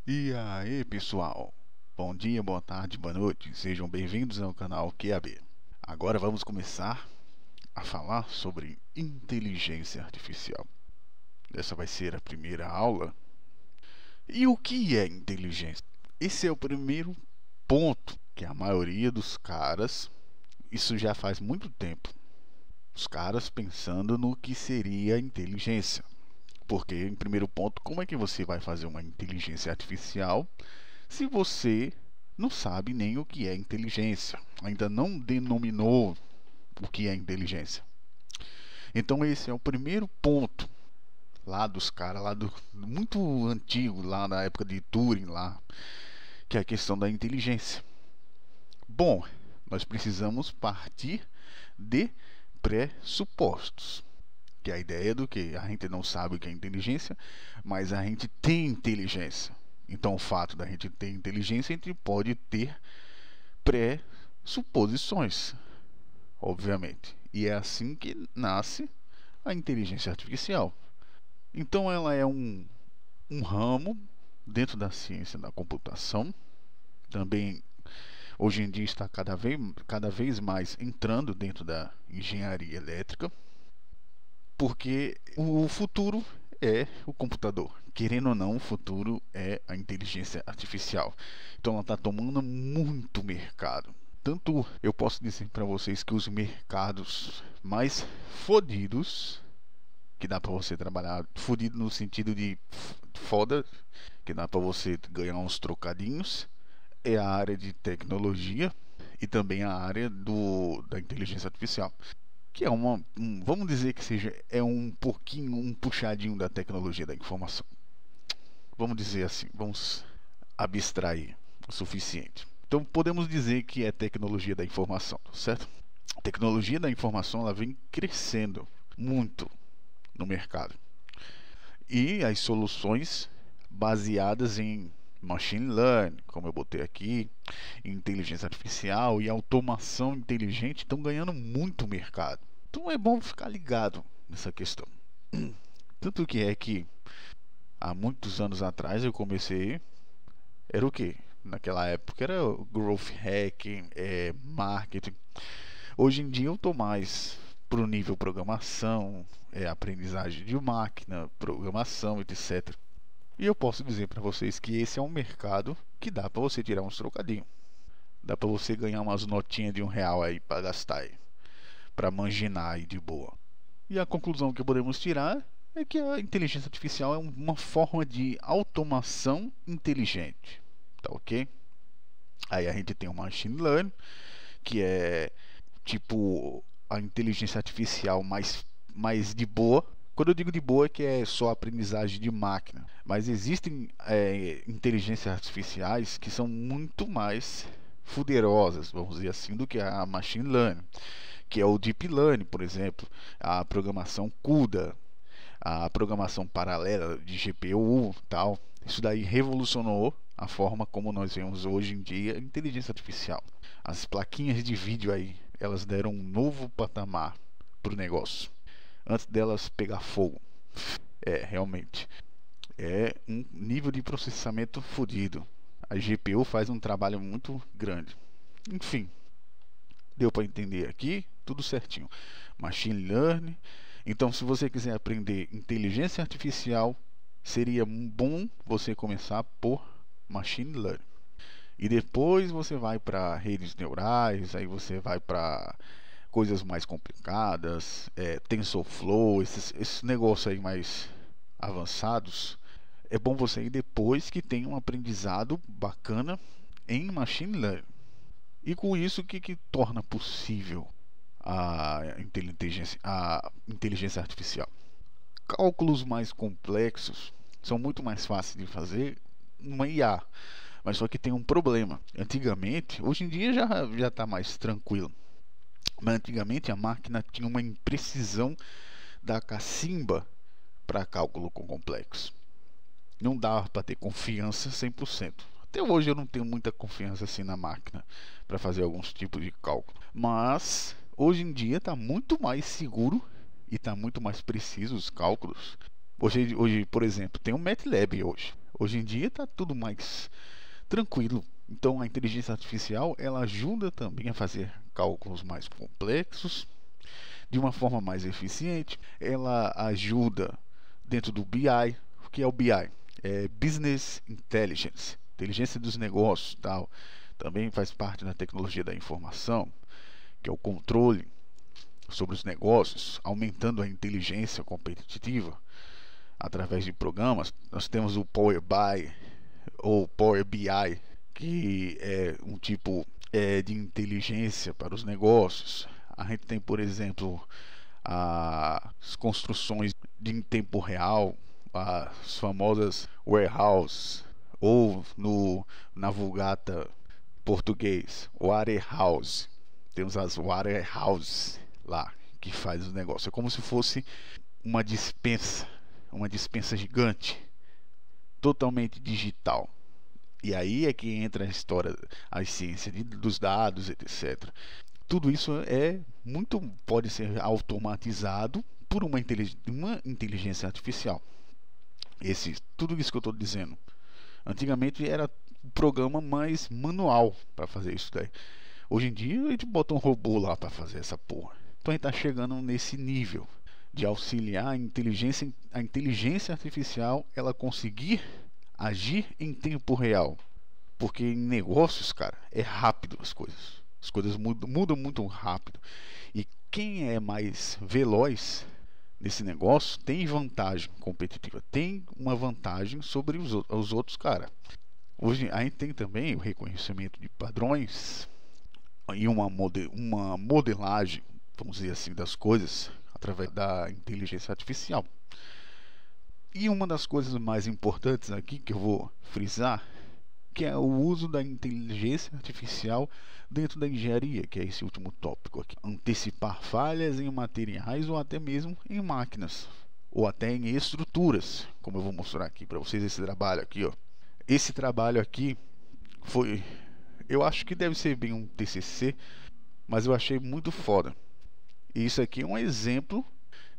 E aí, pessoal? Bom dia, boa tarde, boa noite. Sejam bem-vindos ao canal QAB. Agora vamos começar a falar sobre inteligência artificial. Essa vai ser a primeira aula. E o que é inteligência? Esse é o primeiro ponto que a maioria dos caras, isso já faz muito tempo, os caras pensando no que seria inteligência. Porque, em primeiro ponto, como é que você vai fazer uma inteligência artificial se você não sabe nem o que é inteligência, ainda não denominou o que é inteligência? Então esse é o primeiro ponto lá dos caras, lá do muito antigo, lá na época de Turing, lá, que é a questão da inteligência. Bom, nós precisamos partir de pressupostos. Que é a ideia do que a gente não sabe o que é inteligência, mas a gente tem inteligência. Então, o fato da gente ter inteligência, a gente pode ter pressuposições, obviamente. E é assim que nasce a inteligência artificial. Então, ela é um ramo dentro da ciência da computação. Também, hoje em dia, está cada vez mais entrando dentro da engenharia elétrica. Porque o futuro é o computador. Querendo ou não, o futuro é a inteligência artificial. Então ela está tomando muito mercado. Tanto eu posso dizer para vocês que os mercados mais fodidos, que dá para você trabalhar, fodido no sentido de foda, que dá para você ganhar uns trocadinhos, é a área de tecnologia e também a área da inteligência artificial, que é vamos dizer que seja um pouquinho, um puxadinho da tecnologia da informação. Vamos dizer assim, vamos abstrair o suficiente. Então podemos dizer que é tecnologia da informação, certo? A tecnologia da informação, ela vem crescendo muito no mercado. E as soluções baseadas em machine learning, como eu botei aqui, inteligência artificial e automação inteligente estão ganhando muito mercado. Então é bom ficar ligado nessa questão. Tanto que é que há muitos anos atrás eu comecei, era o que? Naquela época era growth hacking, marketing. Hoje em dia eu estou mais para o nível programação, aprendizagem de máquina, programação, etc. E eu posso dizer para vocês que esse é um mercado que dá para você tirar uns trocadinhos. Dá para você ganhar umas notinhas de R$ 1 aí para gastar aí, para manginar aí de boa. E a conclusão que podemos tirar é que a inteligência artificial é uma forma de automação inteligente, tá ok? Aí a gente tem o machine learning, que é tipo a inteligência artificial mais de boa. Quando eu digo de boa é que é só aprendizagem de máquina, mas existem inteligências artificiais que são muito mais fuderosas, vamos dizer assim, do que a machine learning, que é o deep learning, por exemplo, a programação CUDA, a programação paralela de GPU, tal. Isso daí revolucionou a forma como nós vemos hoje em dia a inteligência artificial. As plaquinhas de vídeo aí, elas deram um novo patamar para o negócio, antes delas pegar fogo. Realmente é um nível de processamento fodido. A GPU faz um trabalho muito grande. Enfim, deu para entender aqui, tudo certinho. Machine learning. Então, se você quiser aprender inteligência artificial, seria bom você começar por machine learning. E depois você vai para redes neurais, aí você vai para coisas mais complicadas, TensorFlow, esses negócios aí mais avançados. É bom você ir depois que tem um aprendizado bacana em machine learning. E com isso, o que torna possível a inteligência artificial? Cálculos mais complexos são muito mais fáceis de fazer numa IA, mas só que tem um problema. Antigamente, hoje em dia já está mais tranquilo, mas antigamente a máquina tinha uma imprecisão da cacimba para cálculo com complexo. Não dava para ter confiança 100%. Até hoje eu não tenho muita confiança assim na máquina para fazer alguns tipos de cálculo. Mas hoje em dia está muito mais seguro e está muito mais preciso os cálculos. Hoje, por exemplo, tem o MATLAB hoje. Hoje em dia está tudo mais tranquilo. Então a inteligência artificial ela ajuda também a fazer cálculos mais complexos de uma forma mais eficiente. Ela ajuda dentro do BI. O que é o BI? É Business Intelligence, inteligência dos negócios, tal. Também faz parte da tecnologia da informação, que é o controle sobre os negócios, aumentando a inteligência competitiva através de programas. Nós temos o Power BI ou Power BI, que é um tipo de inteligência para os negócios. A gente tem, por exemplo, as construções em tempo real, as famosas warehouse, ou na Vulgata português, warehouse. Temos as warehouse lá que faz o negócio. É como se fosse uma dispensa gigante, totalmente digital. E aí é que entra a história, a ciência dos dados, etc. Tudo isso pode ser automatizado por uma inteligência artificial. Tudo isso que eu estou dizendo. Antigamente era um programa mais manual para fazer isso daí. Hoje em dia a gente bota um robô lá para fazer essa porra. Então a gente está chegando nesse nível de auxiliar a inteligência artificial ela conseguir agir em tempo real. Porque em negócios, cara, é rápido as coisas. As coisas mudam muito rápido. E quem é mais veloz nesse negócio tem vantagem competitiva. Tem uma vantagem sobre os outros caras. Hoje a gente tem também o reconhecimento de padrões e uma modelagem, vamos dizer assim, das coisas através da inteligência artificial. E uma das coisas mais importantes aqui que eu vou frisar, que é o uso da inteligência artificial dentro da engenharia, que é esse último tópico aqui. Antecipar falhas em materiais ou até mesmo em máquinas, ou até em estruturas, como eu vou mostrar aqui para vocês esse trabalho aqui, ó. Esse trabalho aqui eu acho que deve ser bem um TCC, mas eu achei muito foda. E isso aqui é um exemplo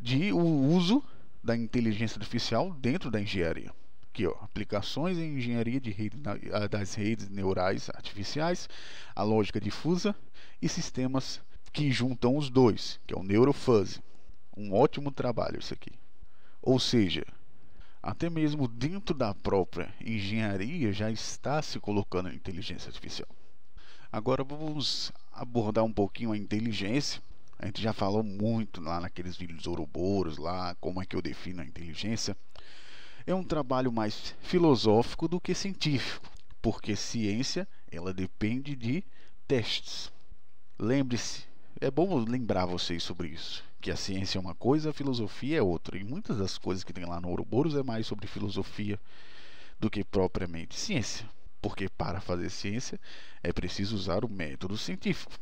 de o uso da inteligência artificial dentro da engenharia. Aqui, ó, aplicações em engenharia das redes neurais artificiais, a lógica difusa e sistemas que juntam os dois, que é o NeuroFuzzy. Um ótimo trabalho isso aqui. Ou seja, até mesmo dentro da própria engenharia já está se colocando a inteligência artificial. Agora vamos abordar um pouquinho a inteligência. A gente já falou muito lá naqueles vídeos Ouroboros, lá como é que eu defino a inteligência. É um trabalho mais filosófico do que científico, porque ciência ela depende de testes. Lembre-se, é bom lembrar vocês sobre isso, que a ciência é uma coisa, a filosofia é outra. E muitas das coisas que tem lá no Ouroboros é mais sobre filosofia do que propriamente ciência, porque para fazer ciência é preciso usar o método científico.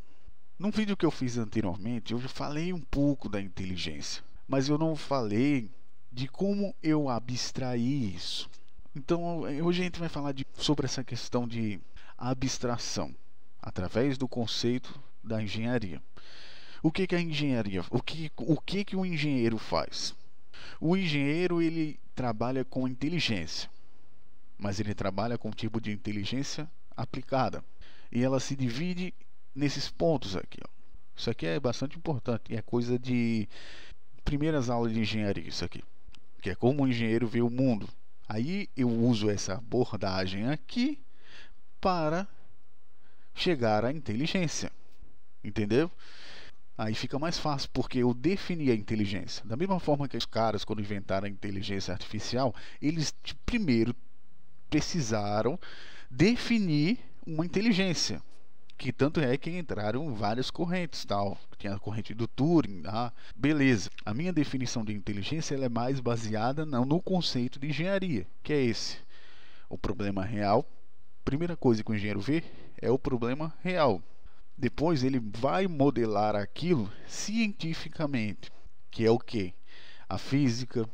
Num vídeo que eu fiz anteriormente, eu já falei um pouco da inteligência, mas eu não falei de como eu abstraí isso. Então hoje a gente vai falar sobre essa questão de abstração através do conceito da engenharia. O que é a engenharia? O que o engenheiro faz? O engenheiro ele trabalha com inteligência, mas ele trabalha com um tipo de inteligência aplicada, e ela se divide nesses pontos aqui, ó. Isso aqui é bastante importante e é coisa de primeiras aulas de engenharia, isso aqui, que é como o engenheiro vê o mundo. Aí eu uso essa abordagem aqui para chegar à inteligência, entendeu? Aí fica mais fácil, porque eu defini a inteligência. Da mesma forma que os caras, quando inventaram a inteligência artificial, eles primeiro precisaram definir uma inteligência. Que tanto é que entraram várias correntes, tal. Tem a corrente do Turing, beleza. A minha definição de inteligência ela é mais baseada no conceito de engenharia, que é esse. O problema real. Primeira coisa que o engenheiro vê é o problema real. Depois ele vai modelar aquilo cientificamente, que é o que? A física,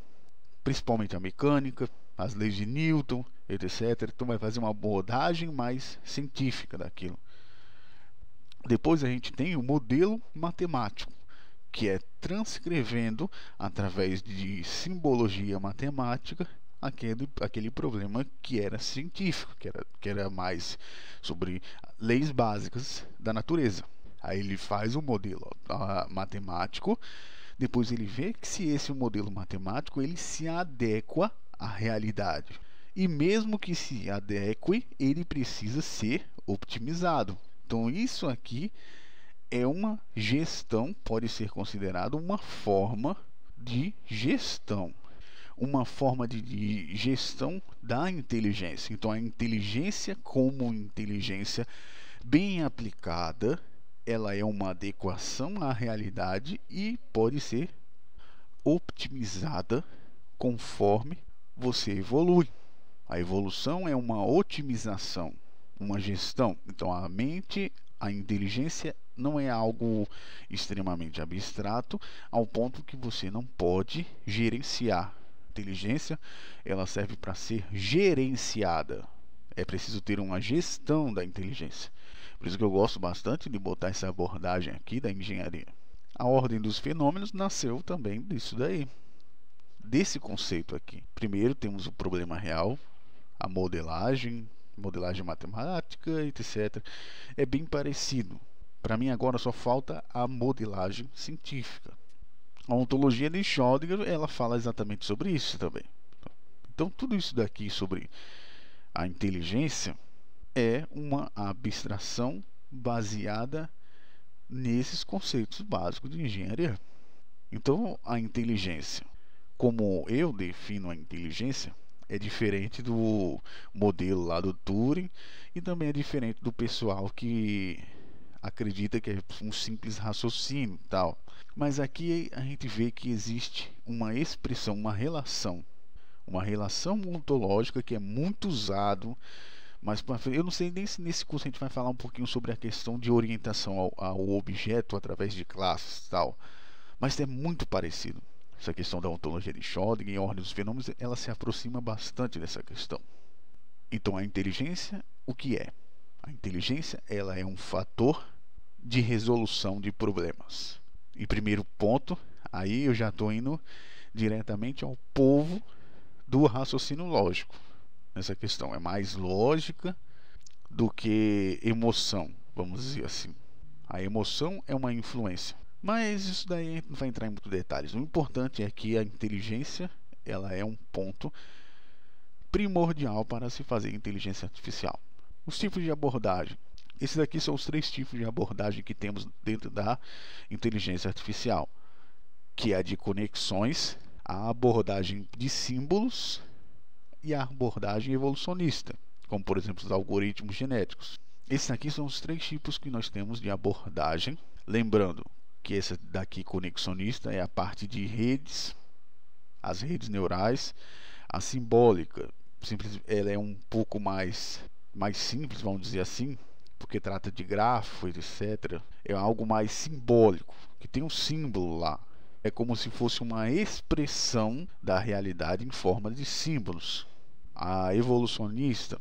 principalmente a mecânica, as leis de Newton, etc. Então vai fazer uma abordagem mais científica daquilo. Depois a gente tem o modelo matemático, que é transcrevendo através de simbologia matemática aquele problema que era científico, que era mais sobre leis básicas da natureza. Aí ele faz um modelo matemático, depois ele vê que se esse modelo matemático ele se adequa à realidade. E mesmo que se adeque, ele precisa ser otimizado. Então isso aqui é uma gestão, pode ser considerado uma forma de gestão. Uma forma de gestão da inteligência. Então a inteligência como inteligência bem aplicada, ela é uma adequação à realidade e pode ser optimizada conforme você evolui. A evolução é uma otimização, uma gestão. Então a mente, a inteligência não é algo extremamente abstrato ao ponto que você não pode gerenciar. A inteligência, ela serve para ser gerenciada. É preciso ter uma gestão da inteligência. Por isso que eu gosto bastante de botar essa abordagem aqui da engenharia. A ordem dos fenômenos nasceu também disso daí, desse conceito aqui. Primeiro temos o problema real, a modelagem matemática, etc. É bem parecido. Para mim agora só falta a modelagem científica. A ontologia de Schrödinger, ela fala exatamente sobre isso também. Então tudo isso daqui sobre a inteligência é uma abstração baseada nesses conceitos básicos de engenharia. Então a inteligência, como eu defino a inteligência, é diferente do modelo lá do Turing e também é diferente do pessoal que acredita que é um simples raciocínio e tal. Mas aqui a gente vê que existe uma expressão, uma relação ontológica que é muito usado, mas eu não sei nem se nesse curso a gente vai falar um pouquinho sobre a questão de orientação ao objeto através de classes e tal, mas é muito parecido. Essa questão da ontologia de Schrödinger e ordem dos fenômenos, ela se aproxima bastante dessa questão. Então a inteligência, o que é? A inteligência, ela é um fator de resolução de problemas. Em primeiro ponto, aí eu já estou indo diretamente ao povo do raciocínio lógico. Nessa questão é mais lógica do que emoção, vamos dizer assim. A emoção é uma influência. Mas isso daí a gente não vai entrar em muitos detalhes. O importante é que a inteligência, ela é um ponto primordial para se fazer inteligência artificial. Os tipos de abordagem. Esses aqui são os 3 tipos de abordagem que temos dentro da inteligência artificial, que é a de conexões, a abordagem de símbolos e a abordagem evolucionista, como por exemplo os algoritmos genéticos. Esses aqui são os 3 tipos que nós temos de abordagem. Lembrando que essa daqui conexionista é a parte de redes, as redes neurais. A simbólica, ela é um pouco mais simples, vamos dizer assim, porque trata de grafo, etc. É algo mais simbólico, que tem um símbolo lá. É como se fosse uma expressão da realidade em forma de símbolos. A evolucionista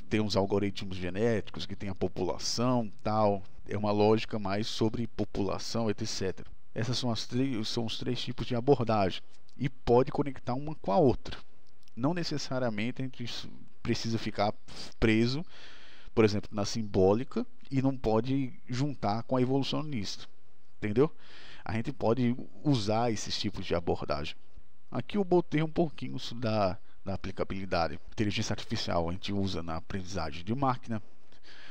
tem uns algoritmos genéticos que tem a população, tal. É uma lógica mais sobre população, etc. Essas são os 3 tipos de abordagem e pode conectar uma com a outra. Não necessariamente a gente precisa ficar preso, por exemplo, na simbólica e não pode juntar com a evolucionista, entendeu? A gente pode usar esses tipos de abordagem. Aqui eu botei um pouquinho da aplicabilidade. Inteligência artificial a gente usa na aprendizagem de máquina,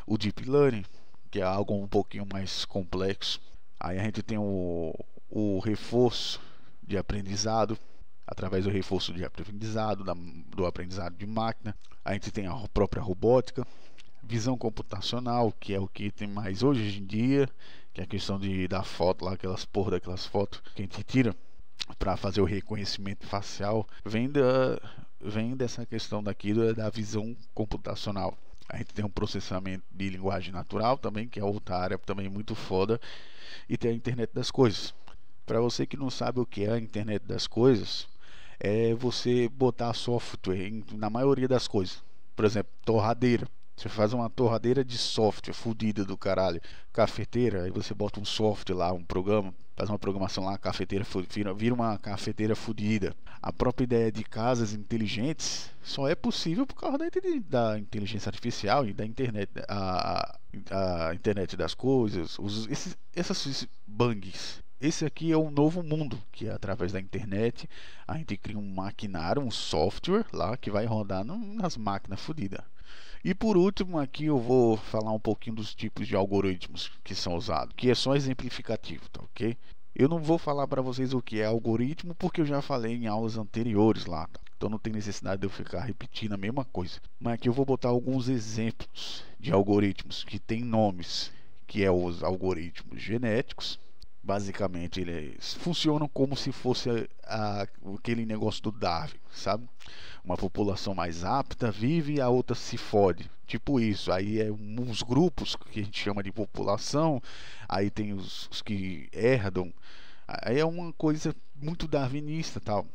o Deep Learning, que é algo um pouquinho mais complexo. Aí a gente tem o reforço de aprendizado, através do reforço de aprendizado, do aprendizado de máquina. A gente tem a própria robótica, visão computacional, que é o que tem mais hoje em dia, que é a questão da foto lá, daquelas fotos que a gente tira para fazer o reconhecimento facial, vem dessa questão daqui da visão computacional. A gente tem um processamento de linguagem natural também, que é outra área também muito foda, e tem a internet das coisas. Para você que não sabe o que é a internet das coisas, é você botar software na maioria das coisas. Por exemplo, torradeira. Você faz uma torradeira de software fodida do caralho. Cafeteira, aí você bota um software lá, um programa faz uma programação lá, a cafeteira vira uma cafeteira fodida. A própria ideia de casas inteligentes só é possível por causa da inteligência artificial e da internet, a internet das coisas, esses bugs. Esse aqui é um novo mundo, que é através da internet a gente cria um maquinário, um software lá que vai rodar nas máquinas fodidas. E por último aqui eu vou falar um pouquinho dos tipos de algoritmos que são usados, que é só exemplificativo, tá ok? Eu não vou falar para vocês o que é algoritmo porque eu já falei em aulas anteriores lá, tá? Então não tem necessidade de eu ficar repetindo a mesma coisa. Mas aqui eu vou botar alguns exemplos de algoritmos que têm nomes, que é os algoritmos genéticos. Basicamente eles funcionam como se fosse aquele negócio do Darwin, sabe? Uma população mais apta vive e a outra se fode, tipo isso. Aí é uns grupos que a gente chama de população, aí tem os que herdam, aí é uma coisa muito darwinista, tal.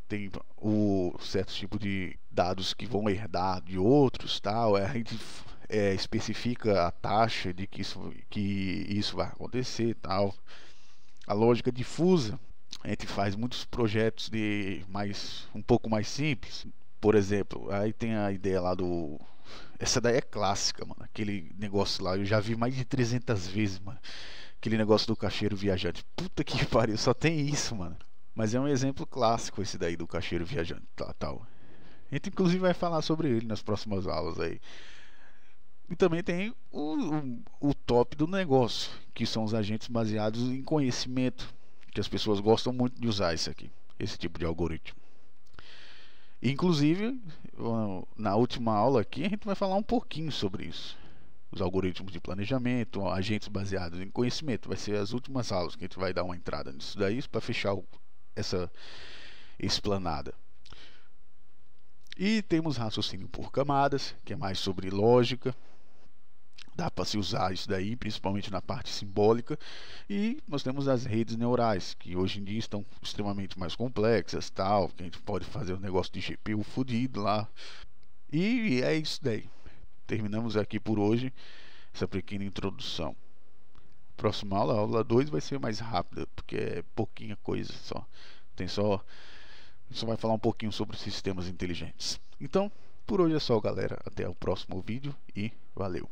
Tem o certo tipo de dados que vão herdar de outros, tal. A gente especifica a taxa de que isso vai acontecer, tal. A lógica difusa, a gente faz muitos projetos um pouco mais simples. Por exemplo, aí tem a ideia lá essa daí é clássica, mano. Aquele negócio lá, eu já vi mais de 300 vezes, mano. Aquele negócio do caixeiro viajante. Puta que pariu, só tem isso, mano. Mas é um exemplo clássico esse daí do caixeiro viajante, tal. A gente inclusive vai falar sobre ele nas próximas aulas aí. E também tem o top do negócio, que são os agentes baseados em conhecimento, que as pessoas gostam muito de usar esse tipo de algoritmo. Inclusive, na última aula aqui, a gente vai falar um pouquinho sobre isso. Os algoritmos de planejamento, agentes baseados em conhecimento. Vai ser as últimas aulas que a gente vai dar uma entrada nisso daí, para fechar essa explanada. E temos raciocínio por camadas, que é mais sobre lógica. Dá para se usar isso daí, principalmente na parte simbólica. E nós temos as redes neurais, que hoje em dia estão extremamente mais complexas, tal, que a gente pode fazer um negócio de GPU fodido lá. E é isso daí. Terminamos aqui por hoje essa pequena introdução. Próxima aula, a aula 2, vai ser mais rápida, porque é pouquinha coisa só. Só vai falar um pouquinho sobre sistemas inteligentes. Então, por hoje é só, galera. Até o próximo vídeo e valeu!